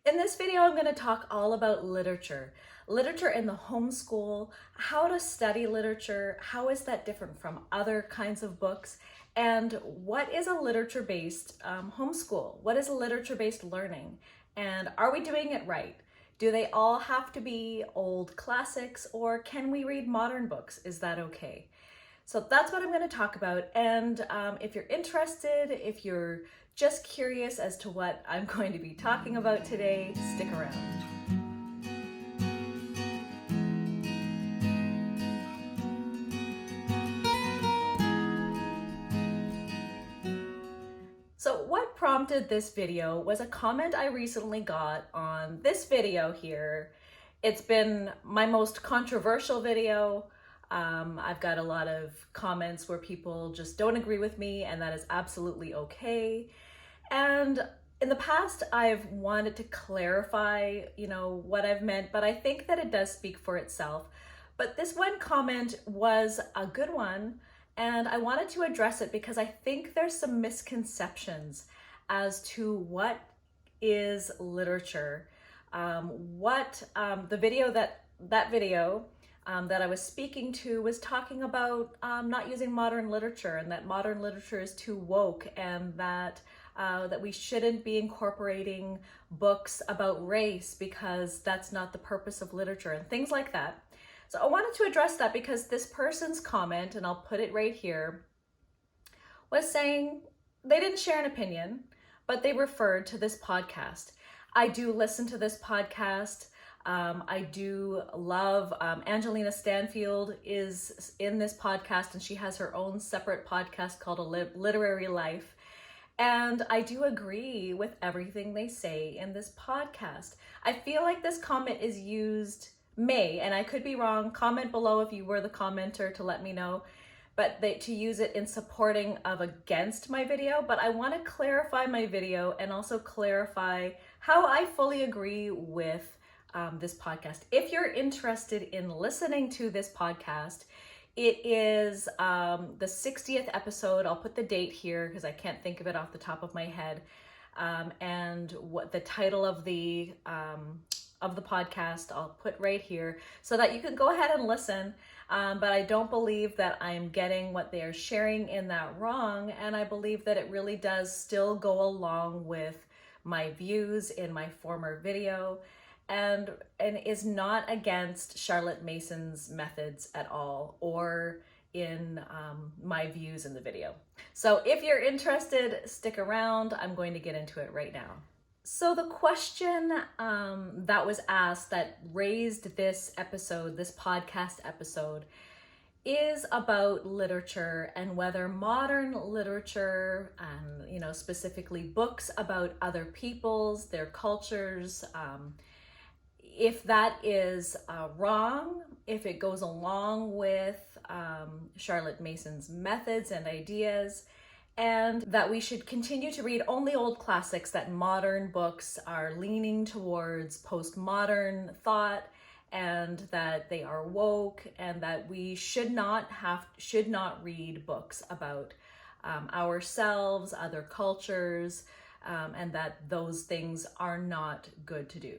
In this video, I'm going to talk all about literature in the homeschool, how to study literature, how is that different from other kinds of books, and what is a literature-based homeschool? What is literature-based learning? And are we doing it right? Do they all have to be old classics, or can we read modern books? Is that okay? So that's what I'm going to talk about. And if you're interested, if you're just curious as to what I'm going to be talking about today, stick around. So what prompted this video was a comment I recently got on this video here. It's been my most controversial video. I've got a lot of comments where people just don't agree with me, and that is absolutely okay. And in the past, I've wanted to clarify, what I've meant, but I think that it does speak for itself. But this one comment was a good one, and I wanted to address it because I think there's some misconceptions as to what is literature. The video that I was speaking to was talking about not using modern literature, and that modern literature is too woke, and that we shouldn't be incorporating books about race because that's not the purpose of literature, and things like that. So I wanted to address that because this person's comment, and I'll put it right here, was saying they didn't share an opinion, but they referred to this podcast. I do listen to this podcast. I do love Angelina Stanfield is in this podcast, and she has her own separate podcast called A Literary Life. And I do agree with everything they say in this podcast. I feel like this comment is used, and I could be wrong, comment below if you were the commenter to let me know, but to use it in supporting of against my video. But I want to clarify my video and also clarify how I fully agree with this podcast. If you're interested in listening to this podcast, it is the 60th episode. I'll put the date here because I can't think of it off the top of my head. And what the title of the podcast I'll put right here so that you can go ahead and listen. But I don't believe that I'm getting what they are sharing in that wrong. And I believe that it really does still go along with my views in my former video, and is not against Charlotte Mason's methods at all, or in my views in the video. So if you're interested, stick around. I'm going to get into it right now. So the question that was asked that raised this podcast episode, is about literature and whether modern literature, and specifically books about other peoples, their cultures, if that is wrong, if it goes along with Charlotte Mason's methods and ideas, and that we should continue to read only old classics, that modern books are leaning towards postmodern thought, and that they are woke, and that we should not read books about ourselves, other cultures, and that those things are not good to do.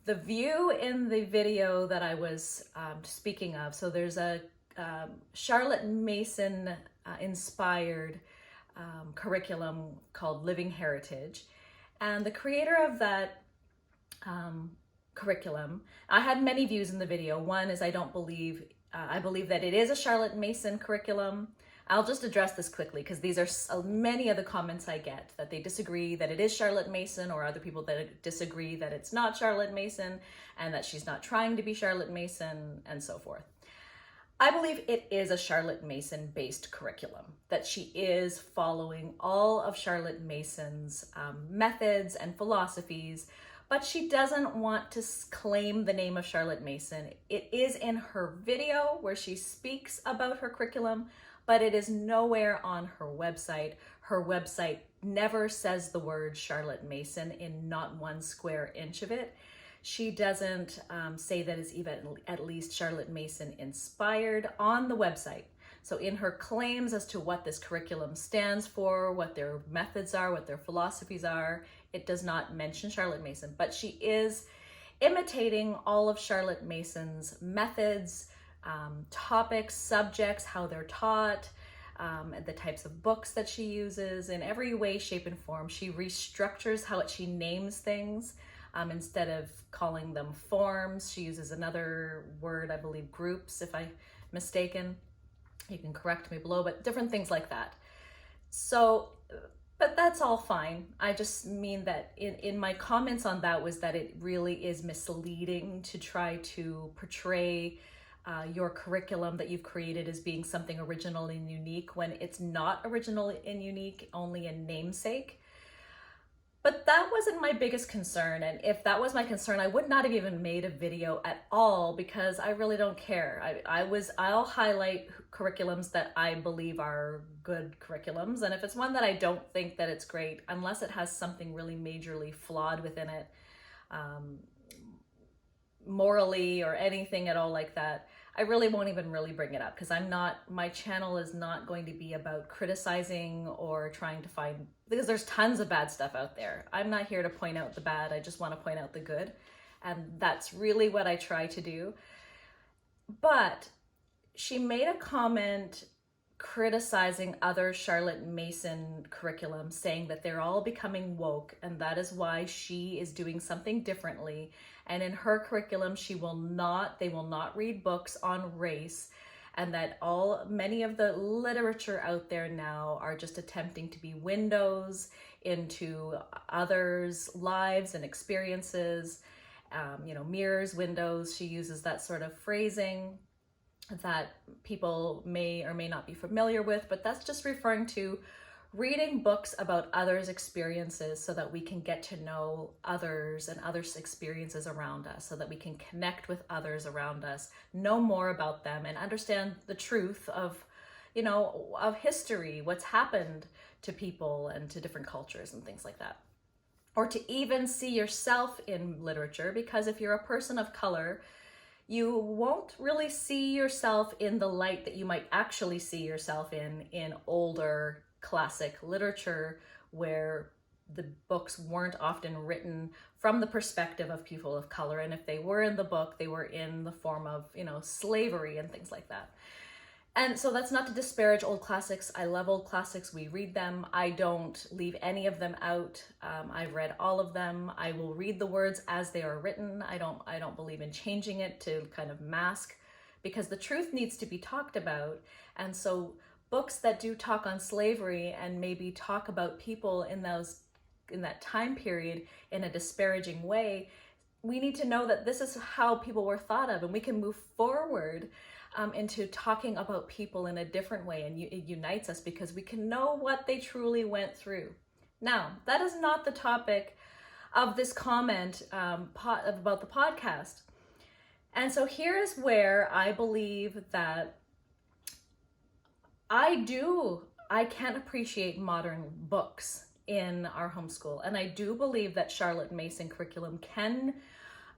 The view in the video that I was speaking of, so there's a Charlotte Mason inspired curriculum called Living Heritage, and the creator of that curriculum, I had many views in the video. One is I believe that it is a Charlotte Mason curriculum. I'll just address this quickly because these are many of the comments I get, that they disagree that it is Charlotte Mason, or other people that disagree that it's not Charlotte Mason and that she's not trying to be Charlotte Mason, and so forth. I believe it is a Charlotte Mason based curriculum, that she is following all of Charlotte Mason's methods and philosophies, but she doesn't want to claim the name of Charlotte Mason. It is in her video where she speaks about her curriculum, but it is nowhere on her website. Her website never says the word Charlotte Mason in not one square inch of it. She doesn't say that it's even at least Charlotte Mason inspired on the website. So in her claims as to what this curriculum stands for, what their methods are, what their philosophies are, it does not mention Charlotte Mason, but she is imitating all of Charlotte Mason's methods, topics, subjects, how they're taught, the types of books that she uses in every way, shape, and form. She restructures how she names things. Instead of calling them forms, she uses another word, I believe groups, if I'm mistaken. You can correct me below, but different things like that. So, but that's all fine. I just mean that in my comments on that was that it really is misleading to try to portray your curriculum that you've created as being something original and unique when it's not original and unique, only in namesake. But that wasn't my biggest concern, and if that was my concern, I would not have even made a video at all, because I really don't care. I'll highlight curriculums that I believe are good curriculums, and if it's one that I don't think that it's great, unless it has something really majorly flawed within it, morally or anything at all like that, I really won't even really bring it up, because my channel is not going to be about criticizing or trying to find, because there's tons of bad stuff out there. I'm not here to point out the bad, I just want to point out the good. And that's really what I try to do. But she made a comment criticizing other Charlotte Mason curriculums, saying that they're all becoming woke, and that is why she is doing something differently. And in her curriculum, they will not read books on race, and that many of the literature out there now are just attempting to be windows into others' lives and experiences, mirrors, windows. She uses that sort of phrasing that people may or may not be familiar with, but that's just referring to reading books about others' experiences so that we can get to know others and others' experiences around us, so that we can connect with others around us, know more about them, and understand the truth of history, what's happened to people and to different cultures and things like that. Or to even see yourself in literature, because if you're a person of color, you won't really see yourself in the light that you might actually see yourself in older classic literature, where the books weren't often written from the perspective of people of color. And if they were in the book, they were in the form of, slavery and things like that. And so that's not to disparage old classics. I love old classics. We read them. I don't leave any of them out. I've read all of them. I will read the words as they are written. I don't believe in changing it to kind of mask, because the truth needs to be talked about. And so books that do talk on slavery and maybe talk about people in that time period in a disparaging way, we need to know that this is how people were thought of, and we can move forward into talking about people in a different way, and it unites us because we can know what they truly went through. Now, that is not the topic of this comment about the podcast. And so here's where I believe that I can appreciate modern books in our homeschool. And I do believe that Charlotte Mason curriculum can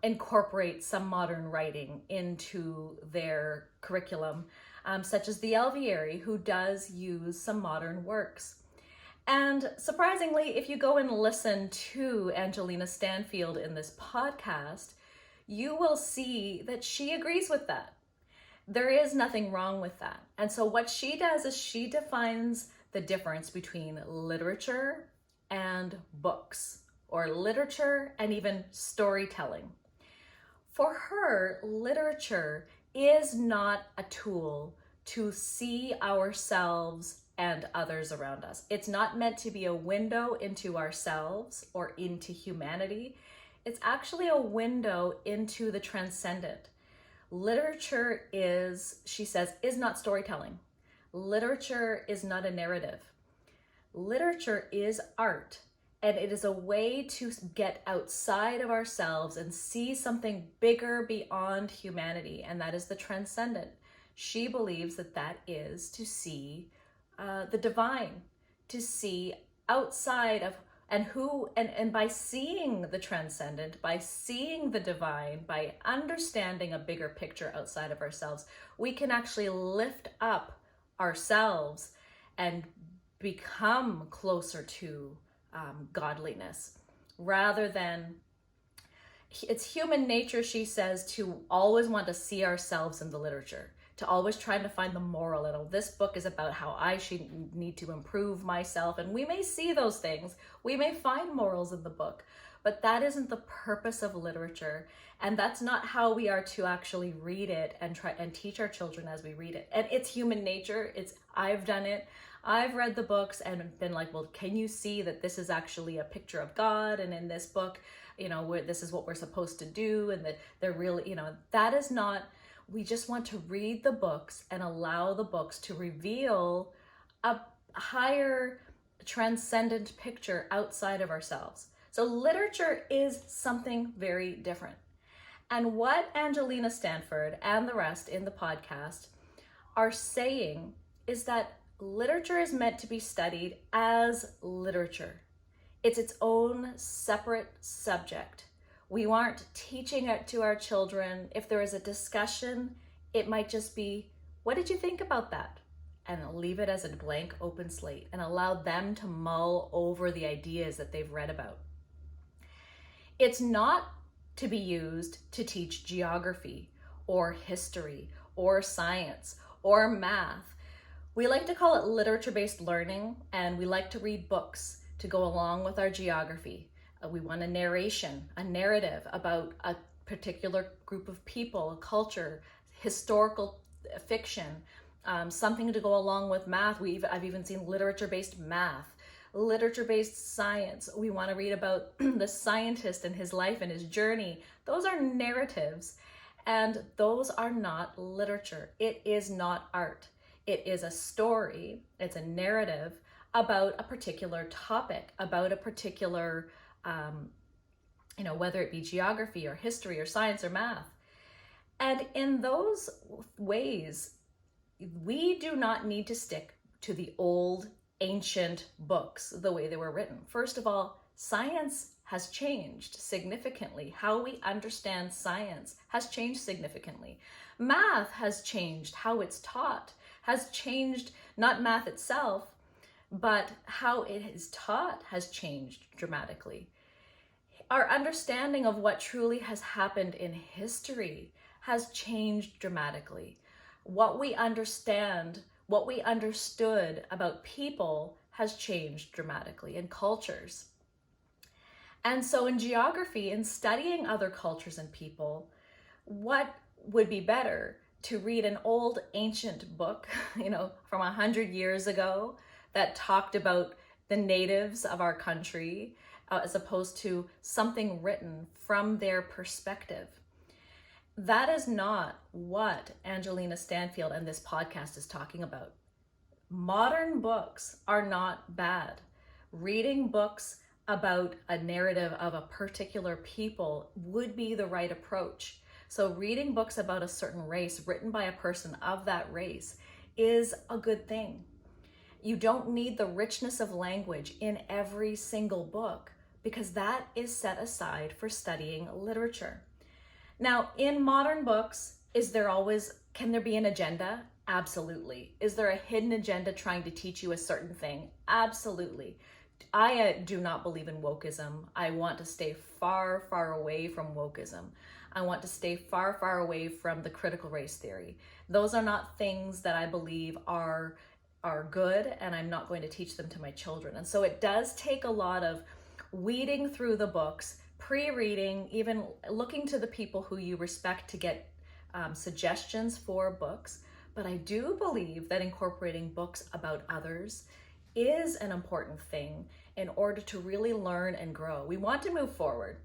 incorporate some modern writing into their curriculum, such as the Elviary, who does use some modern works. And surprisingly, if you go and listen to Angelina Stanfield in this podcast, you will see that she agrees with that. There is nothing wrong with that. And so what she does is she defines the difference between literature and books, or literature and even storytelling. For her, literature is not a tool to see ourselves and others around us. It's not meant to be a window into ourselves or into humanity. It's actually a window into the transcendent. Literature is, she says, is not storytelling. Literature is not a narrative. Literature is art. And it is a way to get outside of ourselves and see something bigger beyond humanity, and that is the transcendent. She believes that that is to see the divine, to see outside of, and by seeing the transcendent, by seeing the divine, by understanding a bigger picture outside of ourselves, we can actually lift up ourselves and become closer to godliness. rather than, it's human nature, she says, to always want to see ourselves in the literature, to always try to find the moral. And this book is about how I should need to improve myself. And we may see those things. We may find morals in the book, but that isn't the purpose of literature. And that's not how we are to actually read it and try and teach our children as we read it. And it's human nature. I've done it. I've read the books and been like, well, can you see that this is actually a picture of God? And in this book, this is what we're supposed to do. And that they're really, that is not, we just want to read the books and allow the books to reveal a higher transcendent picture outside of ourselves. So literature is something very different. And what Angelina Stanfield and the rest in the podcast are saying is that literature is meant to be studied as literature. It's its own separate subject. We aren't teaching it to our children. If there is a discussion, it might just be, what did you think about that? And leave it as a blank open slate and allow them to mull over the ideas that they've read about. It's not to be used to teach geography or history or science or math. We like to call it literature-based learning, and we like to read books to go along with our geography. We want a narration, a narrative about a particular group of people, a culture, historical fiction, something to go along with math. I've even seen literature-based math, literature-based science. We want to read about the scientist and his life and his journey. Those are narratives, and those are not literature. It is not art. It is a story. It's a narrative about a particular topic, about a particular, whether it be geography or history or science or math. And in those ways, we do not need to stick to the old ancient books the way they were written. First of all, science has changed significantly. How we understand science has changed significantly. Math has changed. How it's taught has changed, not math itself, but how it is taught has changed dramatically. Our understanding of what truly has happened in history has changed dramatically. What we understand, what we understood about people has changed dramatically, in cultures. And so in geography, in studying other cultures and people, what would be better to read an old ancient book, from 100 years ago that talked about the natives of our country, as opposed to something written from their perspective. That is not what Angelina Stanfield and this podcast is talking about. Modern books are not bad. Reading books about a narrative of a particular people would be the right approach. So reading books about a certain race written by a person of that race is a good thing. You don't need the richness of language in every single book, because that is set aside for studying literature. Now, in modern books, can there be an agenda? Absolutely. Is there a hidden agenda trying to teach you a certain thing? Absolutely. I do not believe in wokeism. I want to stay far, far away from wokeism. I want to stay far, far away from the critical race theory. Those are not things that I believe are good, and I'm not going to teach them to my children. And so it does take a lot of weeding through the books, pre-reading, even looking to the people who you respect to get suggestions for books. But I do believe that incorporating books about others is an important thing in order to really learn and grow. We want to move forward.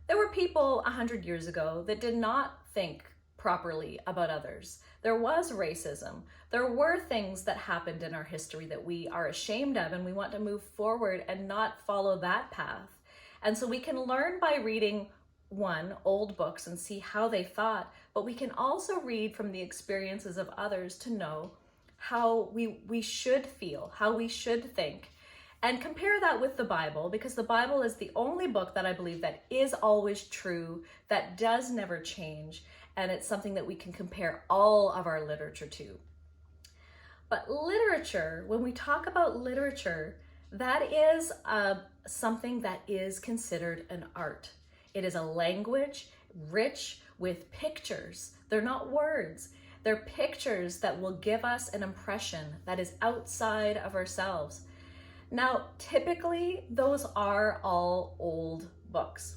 There were people 100 years ago that did not think properly about others. There was racism. There were things that happened in our history that we are ashamed of, and we want to move forward and not follow that path. And so we can learn by reading old books and see how they thought, but we can also read from the experiences of others to know how we should feel, how we should think, and compare that with the Bible, because the Bible is the only book that I believe that is always true, that does never change, and it's something that we can compare all of our literature to. But literature, when we talk about literature, That is something that is considered an art. It is a language rich with pictures. They're not words. They're pictures that will give us an impression that is outside of ourselves. Now, typically, those are all old books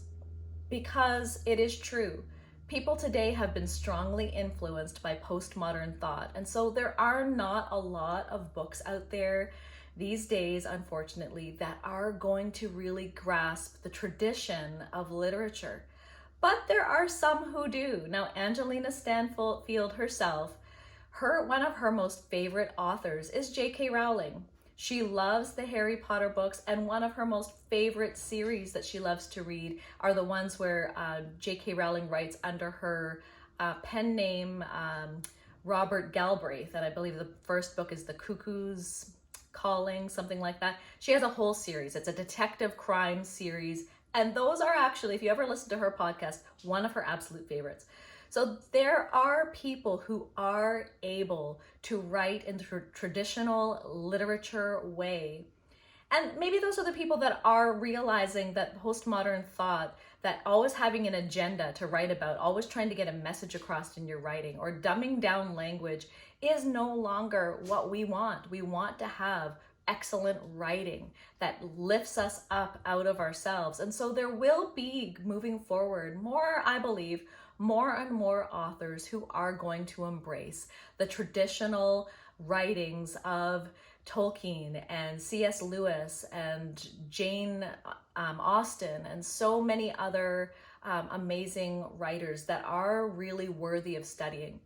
because it is true. People today have been strongly influenced by postmodern thought, and so there are not a lot of books out there these days, unfortunately, that are going to really grasp the tradition of literature. But there are some who do. Now, Angelina Stanfield herself, one of her most favorite authors is J.K. Rowling. She loves the Harry Potter books, and one of her most favorite series that she loves to read are the ones where J.K. Rowling writes under her pen name, Robert Galbraith, and I believe the first book is The Cuckoo's Calling, something like that. She has a whole series. It's a detective crime series, and those are actually, if you ever listen to her podcast, one of her absolute favorites. So there are people who are able to write in the traditional literature way. And maybe those are the people that are realizing that postmodern thought, that always having an agenda to write about, always trying to get a message across in your writing, or dumbing down language is no longer what we want. We want to have excellent writing that lifts us up out of ourselves. And so there will be, moving forward, more, I believe, more and more authors who are going to embrace the traditional writings of Tolkien and C.S. Lewis and Jane Austen and so many other amazing writers that are really worthy of studying.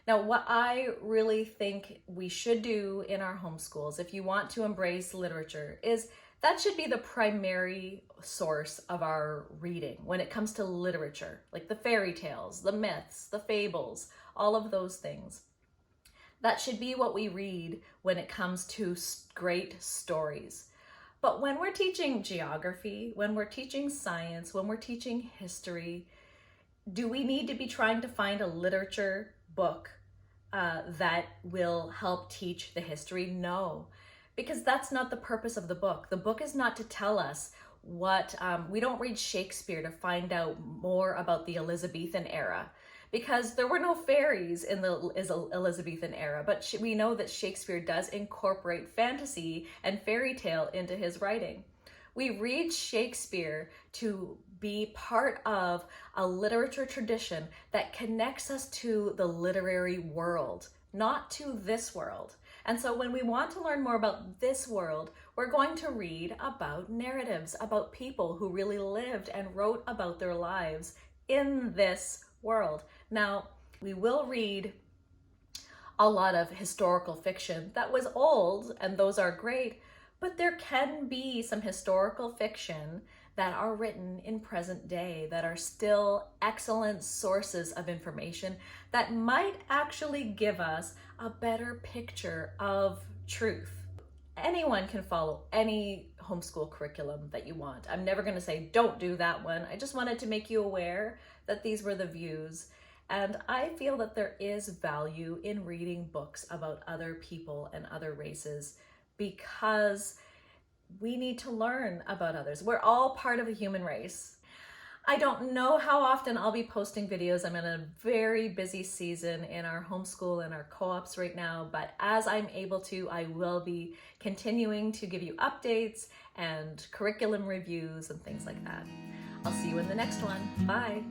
Now, what I really think we should do in our homeschools, if you want to embrace literature, is that should be the primary source of our reading when it comes to literature, like the fairy tales, the myths, the fables, all of those things. That should be what we read when it comes to great stories. But when we're teaching geography, when we're teaching science, when we're teaching history, do we need to be trying to find a literature book that will help teach the history? No, because that's not the purpose of the book. The book is not to tell us what, we don't read Shakespeare to find out more about the Elizabethan era, because there were no fairies in the Elizabethan era, but we know that Shakespeare does incorporate fantasy and fairy tale into his writing. We read Shakespeare to be part of a literature tradition that connects us to the literary world, not to this world. And so when we want to learn more about this world, we're going to read about narratives, about people who really lived and wrote about their lives in this world. Now, we will read a lot of historical fiction that was old, and those are great, but there can be some historical fiction that are written in present day that are still excellent sources of information that might actually give us a better picture of truth. Anyone can follow any homeschool curriculum that you want. I'm never going to say don't do that one. I just wanted to make you aware that these were the views. And I feel that there is value in reading books about other people and other races, because we need to learn about others. We're all part of a human race. I don't know how often I'll be posting videos. I'm in a very busy season in our homeschool and our co-ops right now, but as I'm able to, I will be continuing to give you updates and curriculum reviews and things like that. I'll see you in the next one. Bye.